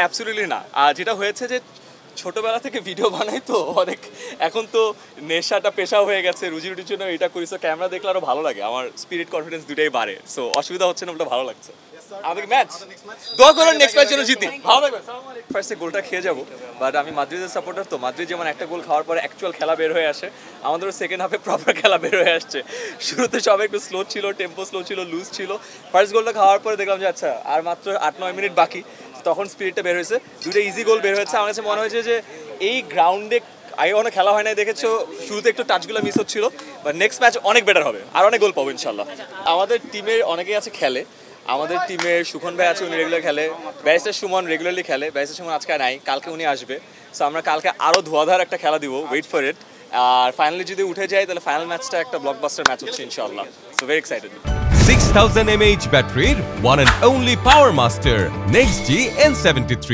Absolutely না। যেটা হয়েছে যে ছোটবেলা থেকে ভিডিও বানাই তো অনেক, এখন তো নেশাটা পেশা হয়ে গেছে, রুজি রুটির জন্য এটা করি। সো ক্যামেরা দেখলে আরো ভালো লাগে, আমার স্পিরিট কনফিডেন্স দুটাই বাড়ে। সো অসুবিধা হচ্ছে না, ওটা ভালো লাগছে। আমাদের ম্যাচ দোয়া করেন নেক্সট ম্যাচ যেন জিতি। ভালো লাগবে। ফার্স্টে গোলটা খেয়ে যাবো, বাট আমি মাদ্রিদের সাপোর্টার, তো মাদ্রিদ যেমন একটা গোল খাওয়ার পরে অ্যাকচুয়াল খেলা বের হয়ে আসে, আমাদেরও সেকেন্ড হাফে প্রপার খেলা বের হয়ে আসছে। শুরুতে সবাই একটু স্লো ছিল, টেম্পো স্লো ছিল, লুজ ছিল। ফার্স্ট গোলটা খাওয়ার পরে দেখলাম যে আচ্ছা আর মাত্র 8-9 মিনিট বাকি, তখন স্পিরিটটা বের হয়েছে, দুটো ইজি গোল বের হয়েছে। আমার কাছে মনে হয়েছে যে এই গ্রাউন্ডে আগে অনেক খেলা হয় না, দেখেছো শুরুতে একটু টাচগুলো মিস হচ্ছিল, বাট নেক্সট ম্যাচ অনেক বেটার হবে, আর অনেক গোল পাবো ইনশাল্লাহ। আমাদের টিমের অনেকেই আছে খেলে, আমাদের টিমের সুখন ভাই আছে, উনি রেগুলার খেলে। ব্যারিস্টার সুমন রেগুলারলি খেলে, ব্যারিস্টার সুমন আজকে নাই, কালকে উনি আসবে। সো আমরা কালকে আরও ধোয়াধার একটা খেলা দিব, ওয়েট ফর ইট। আর ফাইনালি যদি উঠে যায় তাহলে ফাইনাল ম্যাচটা একটা ব্লকবাস্টার ম্যাচ হচ্ছে ইনশাল্লাহ। So very excited. 6000 mAh battery, one and only Power Master NextG N73.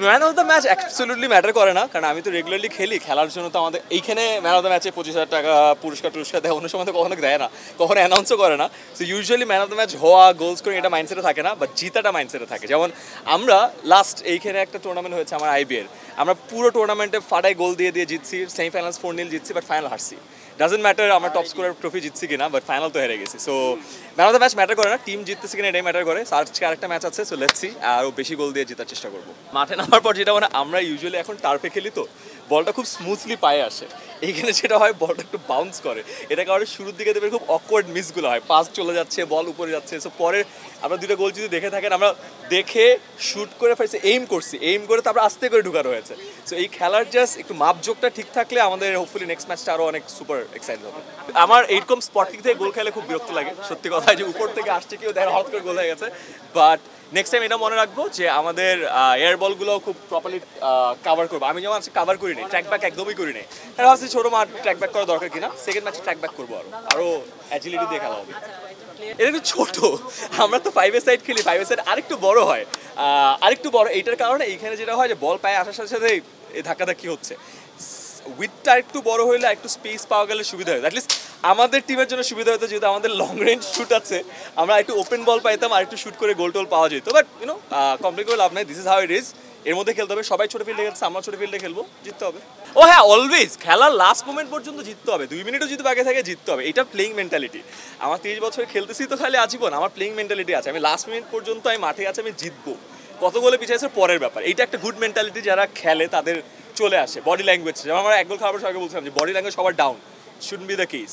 Man of the match absolutely matter করে না, কারণ আমি তো রেগুলারলি খেলি, খেলার জন্য তো আমাদের এইখানে ম্যান অফ দ্য ম্যাচে 25,000 টাকা পুরস্কার দেয়, অন্য সময় তো কখনো দেয় না, কখনো অ্যানাউন্সও করে না। So usually man of the match হওয়া, গোলস করে এটা মাইন্ডসেটে থাকে না, বাট জিতাটা মাইন্ডসেটে থাকে। যেমন আমরা লাস্ট এইখানে একটা টুর্নামেন্ট হয়েছে আমার IBL, আমরা পুরো টুর্নামেন্টে ফাটাই গোল দিয়ে জিতছি, সেমিফাইনালস 4-0 জিতছি, বাট ফাইনাল হারছি। ডাজেন্ট ম্যাটার আমরা টপ স্কোরার ট্রফি জিতছি কিনা, বাট ফাইনাল তো হেরে গেছি। So man of the match matter করে না, টিম জিততেছে কিনা এটাই ম্যাটার করে। আজকে আরেকটা ম্যাচ আছে, সো লেটস সি, আরও বেশি গোল দিয়ে জেতার চেষ্টা করবো। মাঠে নামার পর যেটা মানে আমরা ইউজুয়ালি এখন টার্ফে খেলি, তো বলটা খুব স্মুথলি পায়ে আসে। এইখানে যেটা হয় বলটা একটু বাউন্স করে, এটা কারণে শুরুর দিকে দেবেন খুব অকওয়ার্ড মিসগুলো হয়, পাস চলে যাচ্ছে, বল উপরে যাচ্ছে। সো পরে আমরা দুটো গোল যদি দেখে থাকেন, আমরা দেখে শুট করে ফেলছি, এইম করে তারপর আস্তে করে ঢুকানো হয়েছে। সো এই খেলার জাস্ট একটু মাপযোগটা ঠিক থাকলে আমাদের হোপফুলি নেক্সট ম্যাচটা আরও অনেক সুপার এক্সাইটেড হবে। আমার এইরকম স্পট থেকে গোল খেলে খুব বিরক্ত লাগে, সত্যি কথা, যে উপর থেকে আসছে কেউ দেখা হঠাৎ করে গোল হয়ে গেছে। বাট নেক্সট টাইম এটা মনে রাখবো যে আমাদের এয়ার বলগুলো খুব প্রপারলি কাভার করবো। আমি যেমন আজকে কাভার করি নি, ট্র্যাক ব্যাক একদমই করি নি, তাহলে ভাবছি ছোটো মাঠ ট্র্যাক ব্যাক করা দরকার কিনা, সেকেন্ড ম্যাচে ট্র্যাক ব্যাক করবো, আরও অ্যাজিলিটি দিয়ে খেলা হবে। এটা একটু ছোট, আমরা তো 5 সাইড খেলি, 5 সাইড আরেকটু বড় হয়, আরেকটু বড়। এইটার কারণে এইখানে যেটা হয় যে বল পায়ে আসার সাথে সাথে এই ধাক্কাধাক্কি হচ্ছে। উইথটা একটু বড় হইলে একটু স্পেস পাওয়া গেলে সুবিধা হয়, অ্যাটলিস্ট আমাদের টিমের জন্য সুবিধা হতো, যেহেতু আমাদের লং রেঞ্জ শুট আছে, আমরা একটু ওপেন বল পাইতাম আর একটু শুট করে গোল টোল পাওয়া যেত। বাট কমপ্লিট করে লাভ নাই, this is how it is. এর মধ্যে খেলতে হবে, সবাই ছোট ফিল্ডে খেলছে, আমরা ছোট ফিল্ডে খেলবো, জিততে হবে। ও হ্যাঁ, অলওয়েজ খেলার লাস্ট মোমেন্ট পর্যন্ত জিততে হবে, 2 মিনিটও যদি বাকি থাকে জিততে হবে, এটা প্লেইং মেন্টালিটি। আমার 30 বছর খেলতেছি তো খালি আজীবন, আমার প্লেইং মেন্টালিটি আছে, আমি লাস্ট মিনিট পর্যন্ত আমি মাঠে আছে, আমি জিতবো, কত গোলে পিছিয়ে আছে পরের ব্যাপার। এইটা একটা গুড মেন্টালিটি, যারা খেলে তাদের চলে আসে। বডি ল্যাঙ্গুয়েজ, যেমন আমরা এক গোল খাওয়ার সবাইকে বলছিলাম যে বডি ল্যাঙ্গুয়েজ সবার down, should be the case,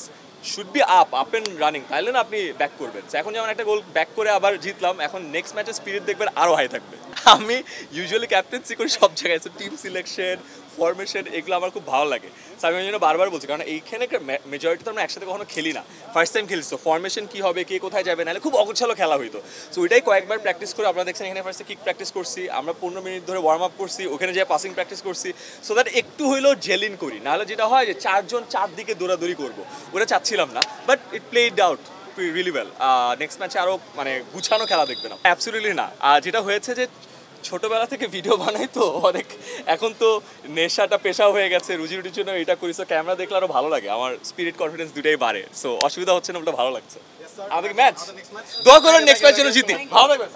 should be up and running, তাহলে না আপনি ব্যাক করবেন। এখন যেমন একটা গোল ব্যাক করে আবার জিতলাম, এখন নেক্সট ম্যাচের স্পিরিট দেখবেন আরও হাই থাকবে। আমি ইউজুয়ালি ক্যাপ্টেন্সি করি সব জায়গায়, টিম সিলেকশন, ফরমেশন, এগুলো আমার খুব ভালো লাগে। সো আমি ওই জন্য বারবার বলছি, কারণ এইখানে মেজরিটি তো আমরা একসাথে কখনো খেলি না, ফার্স্ট টাইম খেলছি, তো ফরমেশন কী হবে, কে কোথায় যাবে, নাহলে খুব অগোছালো খেলা হইতো। সো ওইটাই কয়েকবার প্র্যাকটিস করে, আপনারা দেখছেন এখানে ফার্স্টে কিক প্র্যাকটিস করছি, আমরা 15 মিনিট ধরে ওয়ার্ম আপ করছি, ওখানে যেয়ে পাসিং প্র্যাকটিস করছি, সো দ্যাট একটু হইলেও জেলিন করি। নাহলে যেটা হয় যে 4 জন 4 দিকে দৌড়াদৌড়ি করবো, ওটা চাচ্ছিলাম না, but it played out really well. Next ম্যাচে আরও গুছানো খেলা দেখবে না। অ্যাবসলিউটলি না। যেটা হয়েছে যে ছোটবেলা থেকে ভিডিও বানাই তো অনেক, এখন তো নেশাটা পেশা হয়ে গেছে, রুজি রুটির জন্য এটা করি। সো ক্যামেরা দেখলে আরও ভালো লাগে, আমার স্পিরিট কনফিডেন্স দুটাই বাড়ে। সো অসুবিধা হচ্ছে না, ওটা ভালো লাগছে। আমাদের ম্যাচ দোয়া করেন নেক্সট ম্যাচ যেন জিতি। ভালো লাগবে।